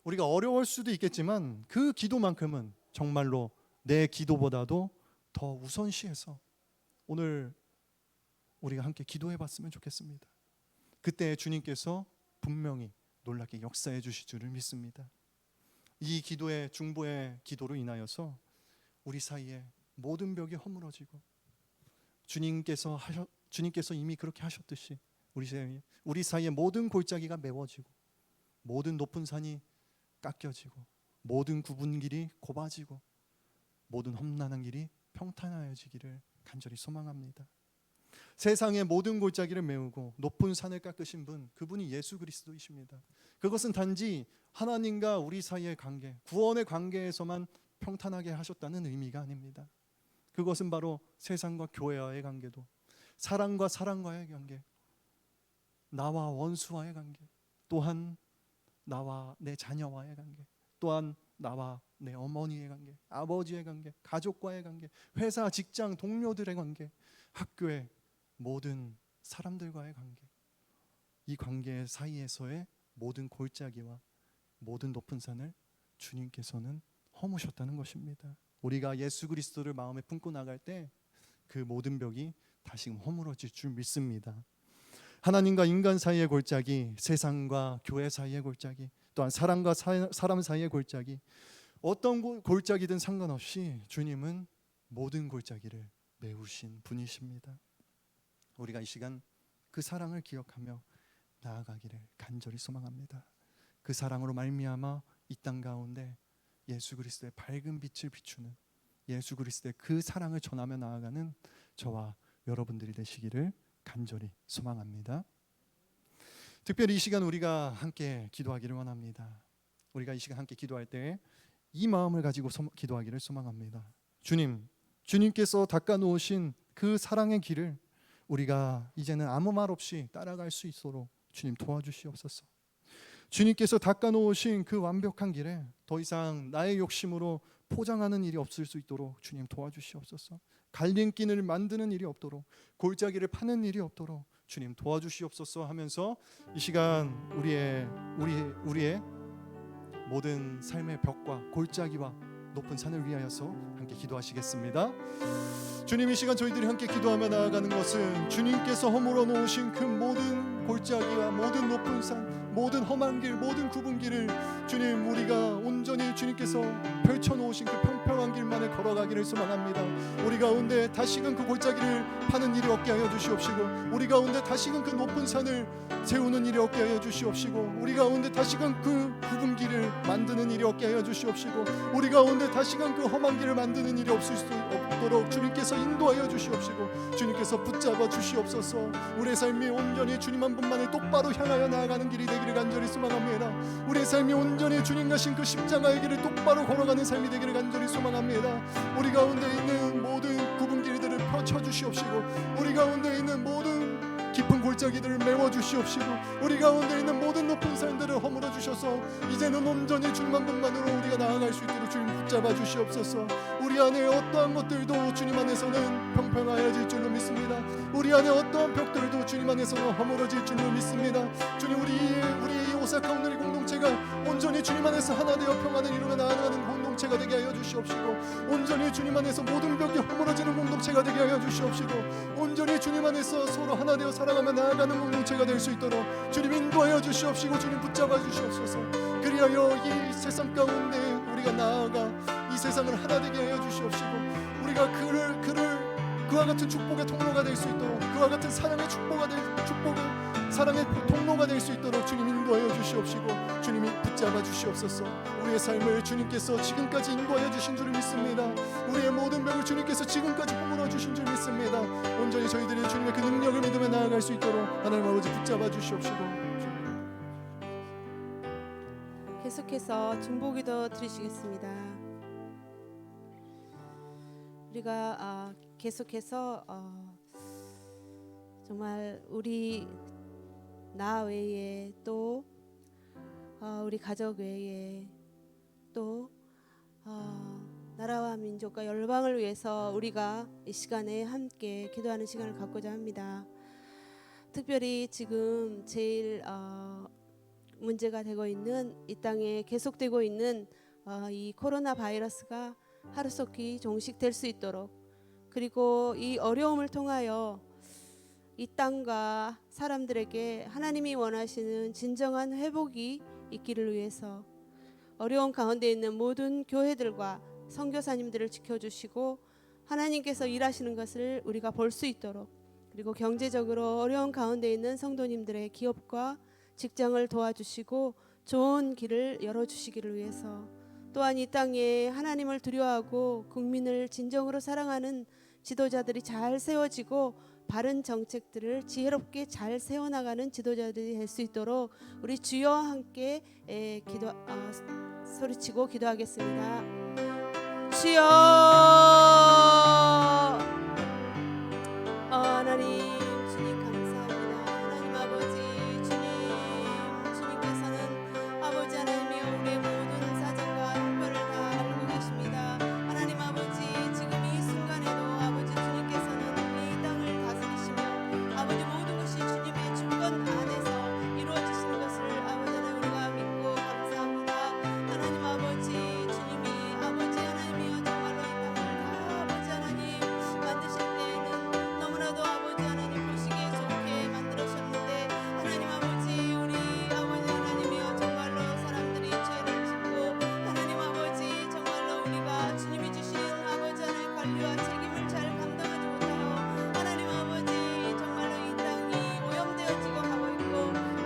우리가 어려울 수도 있겠지만 그 기도만큼은 정말로 내 기도보다도 더 우선시해서 오늘 우리가 함께 기도해 봤으면 좋겠습니다. 그때 주님께서 분명히 놀랍게 역사해 주실 줄을 믿습니다. 이 기도의 중보의 기도로 인하여서 우리 사이에 모든 벽이 허물어지고 주님께서 이미 그렇게 하셨듯이 우리 사이에 모든 골짜기가 메워지고 모든 높은 산이 깎여지고 모든 굽은 길이 좁아지고 모든 험난한 길이 평탄하여지기를 간절히 소망합니다. 세상의 모든 골짜기를 메우고 높은 산을 깎으신 분, 그분이 예수 그리스도이십니다. 그것은 단지 하나님과 우리 사이의 관계, 구원의 관계에서만 평탄하게 하셨다는 의미가 아닙니다. 그것은 바로 세상과 교회와의 관계도, 사랑과 사랑과의 관계, 나와 원수와의 관계, 또한 나와 내 자녀와의 관계, 또한 나와 내 어머니의 관계, 아버지의 관계, 가족과의 관계, 회사, 직장, 동료들의 관계, 학교의 모든 사람들과의 관계, 이 관계 사이에서의 모든 골짜기와 모든 높은 산을 주님께서는 허무셨다는 것입니다. 우리가 예수 그리스도를 마음에 품고 나갈 때 그 모든 벽이 다시금 허물어질 줄 믿습니다. 하나님과 인간 사이의 골짜기, 세상과 교회 사이의 골짜기, 또한 사람과 사람 사이의 골짜기, 어떤 골짜기든 상관없이 주님은 모든 골짜기를 메우신 분이십니다. 우리가 이 시간 그 사랑을 기억하며 나아가기를 간절히 소망합니다. 그 사랑으로 말미암아 이 땅 가운데 예수 그리스도의 밝은 빛을 비추는, 예수 그리스도의 그 사랑을 전하며 나아가는 저와 여러분들이 되시기를 간절히 소망합니다. 특별히 이 시간 우리가 함께 기도하기를 원합니다. 우리가 이 시간 함께 기도할 때 이 마음을 가지고 기도하기를 소망합니다. 주님께서 닦아놓으신 그 사랑의 길을 우리가 이제는 아무 말 없이 따라갈 수 있도록 주님 도와주시옵소서. 주님께서 닦아놓으신 그 완벽한 길에 더 이상 나의 욕심으로 포장하는 일이 없을 수 있도록 주님 도와주시옵소서. 갈림길을 만드는 일이 없도록, 골짜기를 파는 일이 없도록 주님 도와주시옵소서 하면서 이 시간 우리의 모든 삶의 벽과 골짜기와 높은 산을 위하여서 함께 기도하시겠습니다. 주님, 이 시간 저희들이 함께 기도하며 나아가는 것은 주님께서 허물어 놓으신 그 모든 골짜기와 모든 높은 산, 모든 험한 길, 모든 굽은 길을 주님, 우리가 온전히 주님께서 펼쳐놓으신 그 평평한 길만을 걸어가기를 소망합니다. 우리 가운데 다시금 그 골짜기를 파는 일이 없게 하여 주시옵시고, 우리 가운데 다시금 그 높은 산을 세우는 일이 없게 하여 주시옵시고, 우리 가운데 다시금 그 굽은 길을 만드는 일이 없게 하여 주시옵시고, 우리 가운데 다시금 그 험한 길을 만드는 일이 없을 수 없도록 주님께서 인도하여 주시옵시고, 주님께서 붙잡아 주시옵소서. 우리의 삶이 온전히 주님 한 분만을 똑바로 향하여 나아가는 길이 되기를 간절히 소망합니다. 우리의 삶이 온전히 주님 가신 그 십자가의 길을 똑바로 걸어가는 삶이 되기를 간절히 소망합니다. 우리 가운데 있는 모든 굽은 길들을 펴쳐 주시옵시고, 우리 가운데 있는 모든 깊은 골짜기들을 메워 주시옵시고, 우리 가운데 있는 모든 높은 산들을 허물어 주셔서 이제는 온전히 주님 한 분만으로 우리가 나아갈 수 있도록 주님 붙잡아 주시옵소서. 우리 안에 어떠한 것들도 주님 안에서는 평평하여질 줄로 믿습니다. 우리 안에 어떠한 벽들도 주님 안에서는 허물어질 줄로 믿습니다. 주님, 우리 오사카 오늘의 공동체가 온전히 주님 안에서 하나 되어 평안을 이루며 나아가는 공동체가 되게 하여 주시옵시고, 온전히 주님 안에서 모든 벽이 허물어지는 공동체가 되게 하여 주시옵시고, 온전히 주님 안에서 서로 하나 되어 살아가며 나아가는 공동체가 될 수 있도록 주님 인도하여 주시옵시고, 주님 붙잡아 주시옵소서. 그리하여 이 세상 가운데 우리가 나아가 이 세상을 하나 되게 하여 주시옵시고, 우리가 그와 같은 축복의 통로가 될 수 있도록, 그와 같은 사랑의 사랑의 통로가 될 수 있도록 주님 인도하여 주시옵시고, 주님이 붙잡아 주시옵소서. 우리의 삶을 주님께서 지금까지 인도하여 주신 줄 믿습니다. 우리의 모든 벽을 주님께서 지금까지 허물어 주신 줄 믿습니다. 온전히 저희들이 주님의 그 능력을 믿으며 나아갈 수 있도록 하나님 아버지 붙잡아 주시옵시고, 계속해서 중보기도 드리시겠습니다. 우리가 계속해서 정말 나 외에 또 우리 가족 외에 또 나라와 민족과 열방을 위해서 우리가 이 시간에 함께 기도하는 시간을 갖고자 합니다. 특별히 지금 제일 문제가 되고 있는 이 땅에 계속되고 있는 이 코로나 바이러스가 하루속히 종식될 수 있도록, 그리고 이 어려움을 통하여 이 땅과 사람들에게 하나님이 원하시는 진정한 회복이 있기를 위해서 어려운 가운데 있는 모든 교회들과 선교사님들을 지켜주시고 하나님께서 일하시는 것을 우리가 볼 수 있도록, 그리고 경제적으로 어려운 가운데 있는 성도님들의 기업과 직장을 도와주시고 좋은 길을 열어주시기를 위해서, 또한 이 땅에 하나님을 두려워하고 국민을 진정으로 사랑하는 지도자들이 잘 세워지고 바른 정책들을 지혜롭게 잘 세워나가는 지도자들이 될 수 있도록 우리 주여 함께 소리치고 기도하겠습니다. 주여, 하나님 주님 감사합니다. 하나님 아버지 주님, 주님께서는 아버지 하나님이여 우리의 모든 사정과 형편을 다 알고 계십니다. 하나님 아버지 지금 이 순간에도 아버지 주님께서는 이 땅을 다스리시며 아버지 모든 것이 주님의 주권 안에서 이루어지시는 것을 아버지 하나님 우리가 믿고 감사합니다. 하나님 아버지 주님이 아버지 하나님이여 정말로 이 땅을 다 아버지 하나님 만드실 때에는 너무나도 아버지 하나님 보시기에 좋게 만들으셨는데, 하나님 아버지 우리 아버지 하나님이여 정말로 사람들이 죄를 짓고 하나님 아버지 정말로 우리가 주님이 주신 아버지 하나님 관리와 책임을 잘 감당하지 못하여 하나님 아버지 정말로 이 땅이 오염되어지고 가고 있고,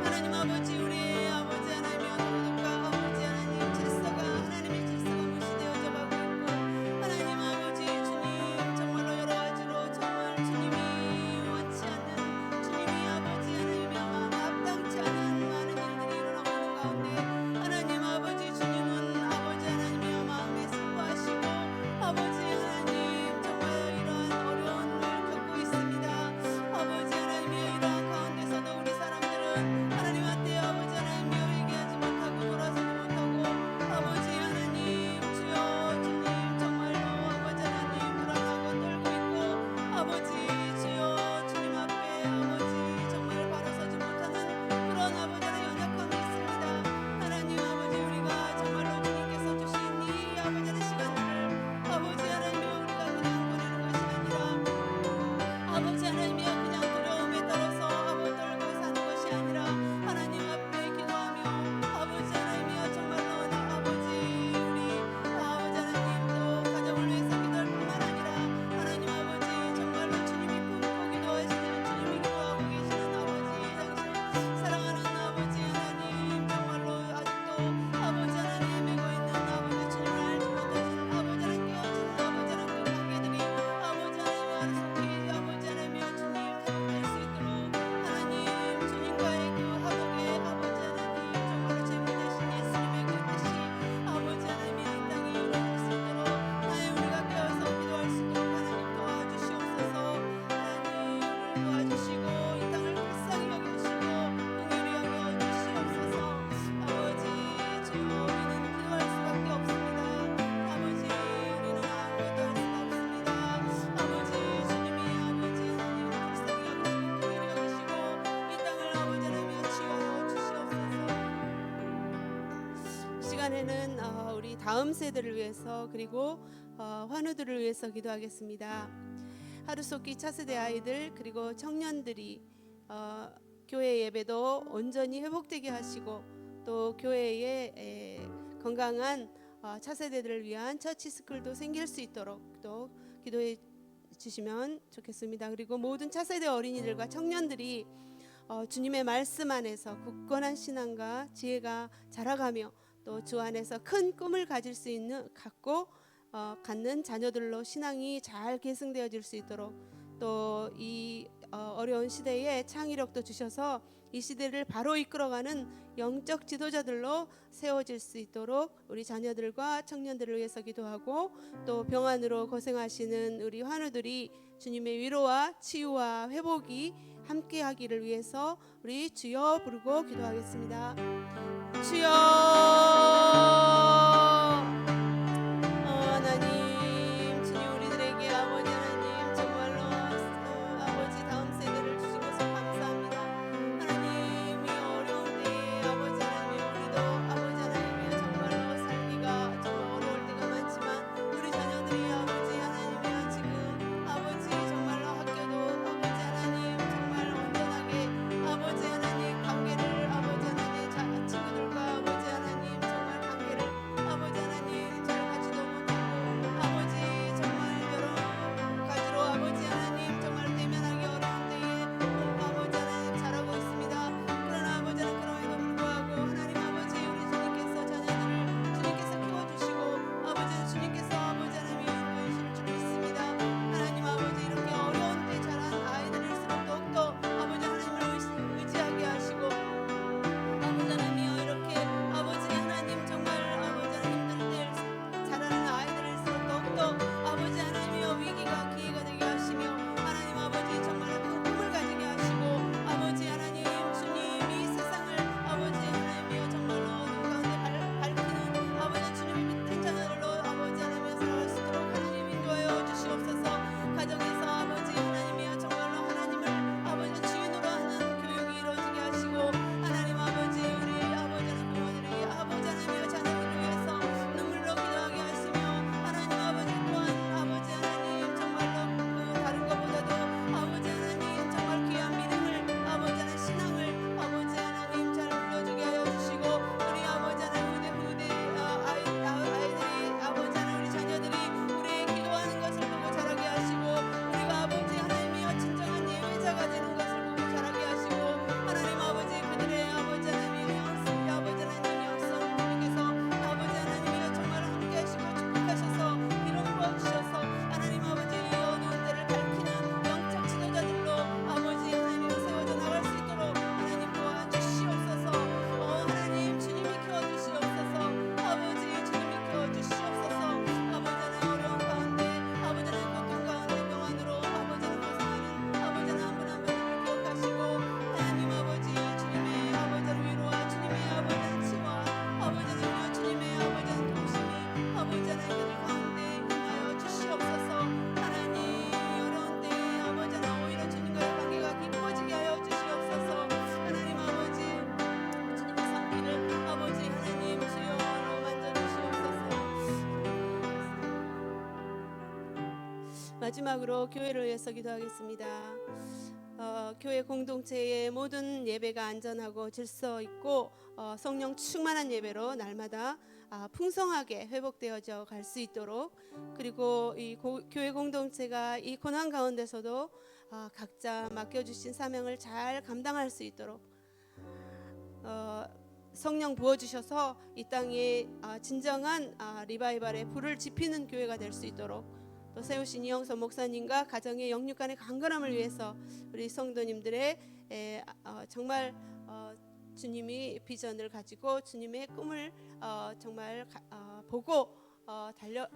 하나님 아버지 우리의 아버지 하나님이여 도덕과 아버지 하나님 질서가 하나님의 질서가 무시되어져 가고 있고, 하나님 아버지 주님 정말로 여러 가지로 정말 주님이 원치 않는, 주님이 아버지 하나님이여 합당치 않은 많은 일들이 일어나고 있는 가운데 하나님 아버지 주님은 아버지 하나님이여 마음에 슬퍼하시고 아버지 하나님 정말 이러한 어려움을 겪고 있습니다. 아버지 하나님이여 이러한 가운데서도 우리 사람들은 하나님한테 아버지 하나님이여 회개하지 못하고 돌아서지 못하고 아버지 하나님 주여 주님 정말로 아버지 하나님 불안하고 떨고 있고 아버지 주여 주님 앞에 아버지 정말 바로 서지 못하는 그런 아버지 하나님 연약함이 있습니다. 하나님 아버지 우리가 정말로 주님께서 주신 이 아버지 하나님 시간들을 아버지 하나님이여 우리가 그냥 보내는 것이 아니라 아버지 하나님이여 그냥 두려움에 떨어서 아버지 떨고 사는 것이 아니라 하나님 앞에 기도하며 아버지 하나님이여 정말로 나 아버지 우리 아버지 하나님 또 가정을 위해서 기도할 뿐만 아니라 하나님 아버지 정말로 주님이 품고 기도하시는 주님이 기도하고 계시는 아버지 당신 사랑하는 아버지 하나님 정말로 아직도 아버지 하나님 메고 있는 아버지 주님을 알지 못하시는 아버지 하나님 깨어지는 아버지 하나님 관계들이 아버지 하나님 속히 아버지 하나님이여 주님 회복될 수 있도록 하나님 주님과의 그 화목의 아버지 하나님 정말로 제물 대신 예수님의 그 뜻이 아버지 하나님이여 이 땅에 이루어질 수 있도록 나의 우리가 깨어서 기도할 수 있도록 하나님 도와주시옵소서. 하나님 우리를 도와주시고 이 땅을 불쌍히 여겨주시고 긍휼히 여겨주시옵소서. 아버지 주여 우리는 기도할 수밖에 없습니다. 아버지 우리는 아무것도 할 수가 없습니다. 아버지 주님이 아버지 하나님 불쌍히 여기시고 긍휼히 여기시고 이 땅을 아버지 하나님이여 치워 주시옵소서. 시간에는 우리 다음 세대를 위해서 그리고 환우들을 위해서 기도하겠습니다. 하루속기 차세대 아이들 그리고 청년들이 교회 예배도 온전히 회복되게 하시고 또 교회에 건강한 차세대들을 위한 처치스쿨도 생길 수 있도록 또 기도해 주시면 좋겠습니다. 그리고 모든 차세대 어린이들과 청년들이 주님의 말씀 안에서 굳건한 신앙과 지혜가 자라가며 또 주 안에서 큰 꿈을 가질 수 있는 갖는 자녀들로 신앙이 잘 계승되어질 수 있도록 또 이 어려운 시대에 창의력도 주셔서 이 시대를 바로 이끌어가는 영적 지도자들로 세워질 수 있도록 우리 자녀들과 청년들을 위해서 기도하고 또 병환으로 고생하시는 우리 환우들이 주님의 위로와 치유와 회복이 함께하기를 위해서 우리 주여 부르고 기도하겠습니다. 주여 하나님 주님 우리들에게 아버지 하나님 정말로 아버지 다음 세대를 주신 것을 감사합니다. 하나님 이 어려운 때에 아버지 하나님 우리도 아버지 하나님이 정말로 살기가 정말 어려울 때가 많지만 우리 자녀들이 아버지 하나님이여 지금 아버지 정말로 학교도 아버지 하나님 정말 온전하게 아버지 하나님 관계를 아버지 하나님 친구들과 아버지 하나님 정말 관계를 마지막으로 교회를 위해서 기도하겠습니다. 교회 공동체의 모든 예배가 안전하고 질서 있고 성령 충만한 예배로 날마다 풍성하게 회복되어져 갈 수 있도록, 그리고 이 교회 공동체가 이 고난 가운데서도 각자 맡겨주신 사명을 잘 감당할 수 있도록 성령 부어주셔서 이 땅에 진정한 리바이벌의 불을 지피는 교회가 될 수 있도록, 또 세우신 이영선 목사님과 가정의 영육간의 강건함을 위해서 우리 성도님들의 정말 주님이 비전을 가지고 주님의 꿈을 정말 보고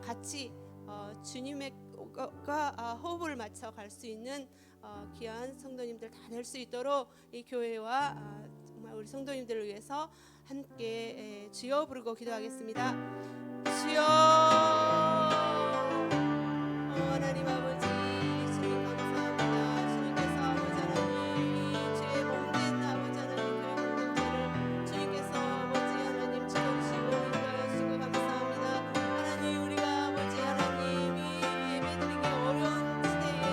같이 주님과 호흡을 맞춰 갈 수 있는 귀한 성도님들 다 될 수 있도록 이 교회와 정말 우리 성도님들을 위해서 함께 주여 부르고 기도하겠습니다. 주여, 하나님 아버지, 주님 감사합니다. 주님께서 아버지 하나님 이 죄의 몸된 아버지 하나님 교회 공동체를 주님께서 아버지 하나님 지켜주시고 인도하여 주시고 감사합니다. 하나님, 우리가 아버지 하나님 이 예배드리기 어려운 시대에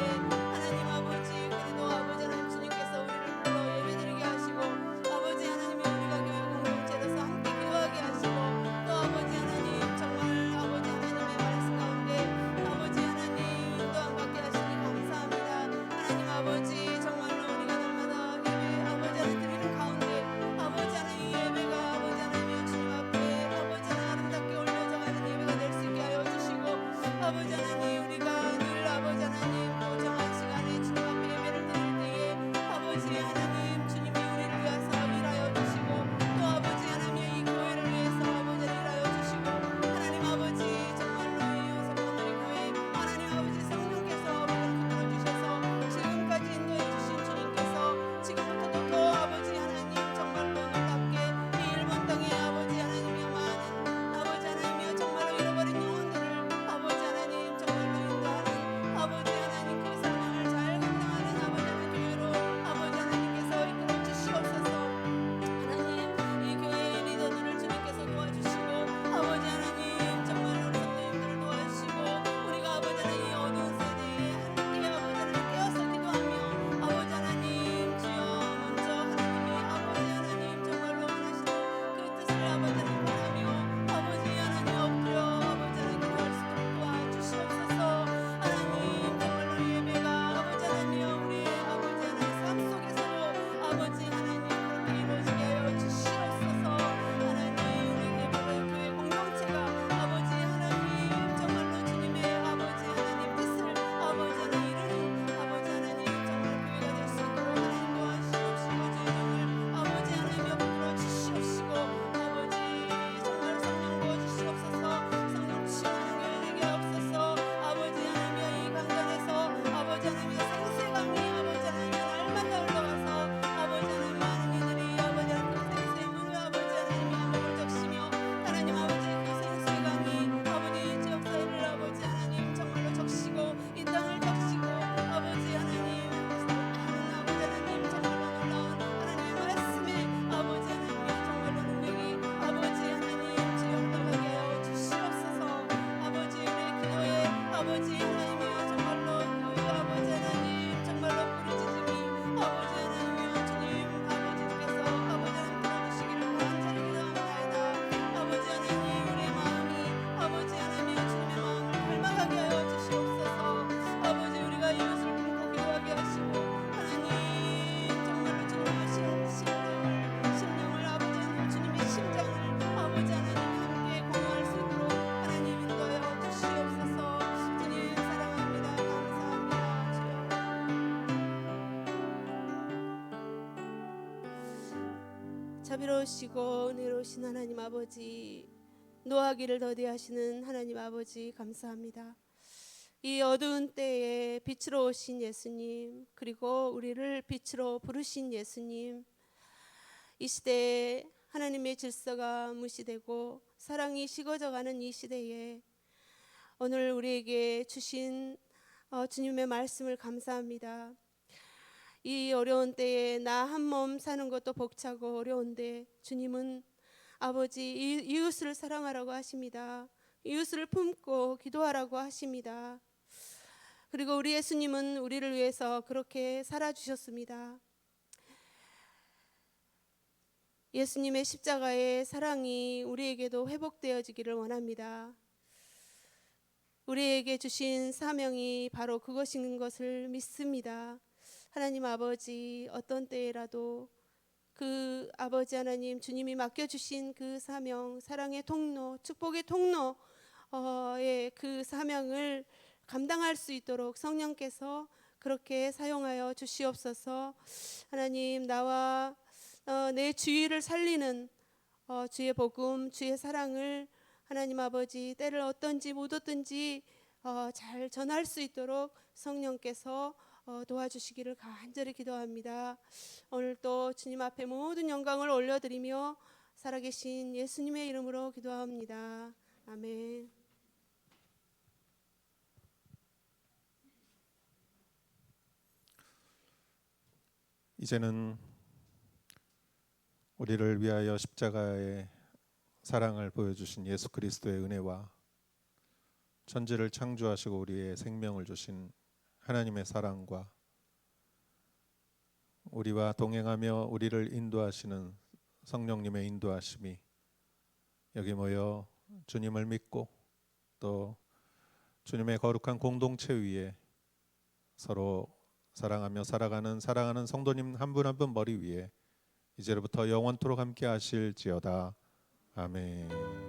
하나님 아버지, 그래도 아버지 하나님 주님께서 우리를 불러 예배드리게 하시고 아버지 하나님이 우리가 교회 공동체로서 함께 기도하게 하시고, 또 아버지 하나님 정말 아버지 하나님의 말씀 가운데 아버지 하나님 인도함 받게 하시니 감사합니다. 하나님 아버지, 정말로 우리가 날마다 예배 아버지 하나님 드리는 가운데 아버지 하나님 이 예배가 아버지 하나님 주님 앞에 아버지 하나님 아름답게 올려져 가는 예배가 될 수 있게 하여 주시고, 아버지 하나님 우리가 늘 아버지 하나님 또 정한 시간에 주님 앞에 예배를 드릴 때에 아버지 하나님 주님이 우리를 위해서 일하여 주시고, 또 아버지 하나님 이 교회를 위해서 아버지 일하여 주시고, 하나님 아버지 정말로 이 요셉하늘의 교회 하나님 아버지 성령께서 아버지를 붙들어 주셔서 지금까지 인도해 주신 주님께서 지금부터도 더 아버지 하나님 정말로 놀랍게 이 일본 땅에 아버지 하나님이여 많은 아버지 하나님이여 정말로 잃어버린 영혼들을 아버지 하나님 정말로 인도하는 아버지 하나님 그 사명을 잘 감당하는 아버지 하나님 교회로 아버지 하나님께서 이끌어 주시옵소서. 하나님 이 교회의 리더들을 주님께서 도와주시고 아버지 하나님 정말로 우리 성도님들을 도와주시고, 우리가 아버지 하나님 이 어두운 세대에 함께 아버지 하나님 깨어서 기도하며 아버지 하나님 주여 먼저 하나님이 아버지 하나님 정말로 원하시는 그 뜻을 아버지 하나님 바라며 아버지 하나님 엎드려 아버지 하나님 기도할 수 있도록 도와주시옵소서. 하나님 정말로 예배가 아버지 하나님이여 우리의 아버지 하나님 삶 속에서도 아버지 하나님 그렇게 이루어지게 하여 주시옵소서. 하나님 우리 교회 공동체가 아버지 하나님 정말로 주님의 아버지 하나님 뜻을 아버지 하나님 이루는 아버지 하나님 정말 교회가 될 수 있도록 하나님 도와주시옵시고, 저희를 아버지 하나님 옆으로 주시옵시고, 아버지 정말 성령 부어주시옵소서. 성령 충만한 교회 되게 하옵소서. 아버지 하나님이여 이 강단에서 아버지 하나님의 생수의 강이 아버지 하나님의 날마다 흘러가서 아버지 하나님 많은 이들이 아버지 하나님 그 생수의 물을 아버지 하나님이 목을 적시며 하나님 아버지 그 생수의 강이 아버지 이 지역 사회를 아버지 하나님 정말로 적시고 이 땅을 적시고 아버지 하나님 하는 아버지 하나님 정말로 놀라운 하나님의 말씀에 아버지 하나님의 정말로 능력이 아버지 하나님 주여 흘러가게 하여 주시옵소서. 아버지 우리의 기도에 아버지 하나님이여 정말로 그 아버지 하나님 정말로 부르짖음이 아버지 하나님이여 주님 아버지께서 아버지 하나님 들어주시기를 간절히 기도합니다. 아버지 하나님 우리의 마음이 아버지 하나님이여 주님의 마음을 닮아가게 하여 주시옵소서. 아버지 우리가 이웃을 품고 기도하게 하시고 하나님 정말로 주님의 심령을 아버지 하나님 주님의 심장을 아버지 하나님 함께 공유할 수 있도록 하나님 인도하여 주시옵소서. 주님 사랑합니다. 감사합니다. 주여 자비로우시고 은혜로우신 하나님 아버지, 노하기를 더디하시는 하나님 아버지 감사합니다. 이 어두운 때에 빛으로 오신 예수님, 그리고 우리를 빛으로 부르신 예수님, 이 시대에 하나님의 질서가 무시되고 사랑이 식어져가는 이 시대에 오늘 우리에게 주신 주님의 말씀을 감사합니다. 이 어려운 때에 나 한 몸 사는 것도 벅차고 어려운데 주님은 아버지 이웃을 사랑하라고 하십니다. 이웃을 품고 기도하라고 하십니다. 그리고 우리 예수님은 우리를 위해서 그렇게 살아주셨습니다. 예수님의 십자가의 사랑이 우리에게도 회복되어지기를 원합니다. 우리에게 주신 사명이 바로 그것인 것을 믿습니다. 하나님 아버지, 어떤 때라도 그 아버지 하나님 주님이 맡겨주신 그 사명, 사랑의 통로, 축복의 통로의 그 사명을 감당할 수 있도록 성령께서 그렇게 사용하여 주시옵소서. 하나님, 나와 내 주위를 살리는 주의 복음, 주의 사랑을 하나님 아버지 때를 어떤지 못 어떤지 잘 전할 수 있도록 성령께서 도와주시기를 간절히 기도합니다. 오늘 또 주님 앞에 모든 영광을 올려드리며 살아계신 예수님의 이름으로 기도합니다. 아멘. 이제는 우리를 위하여 십자가의 사랑을 보여주신 예수 그리스도의 은혜와 천지를 창조하시고 우리의 생명을 주신 하나님의 사랑과 우리와 동행하며 우리를 인도하시는 성령님의 인도하심이 여기 모여 주님을 믿고 또 주님의 거룩한 공동체 위에 서로 사랑하며 살아가는 사랑하는 성도님 한 분 한 분 머리 위에 이제로부터 영원토록 함께 하실지어다. 아멘.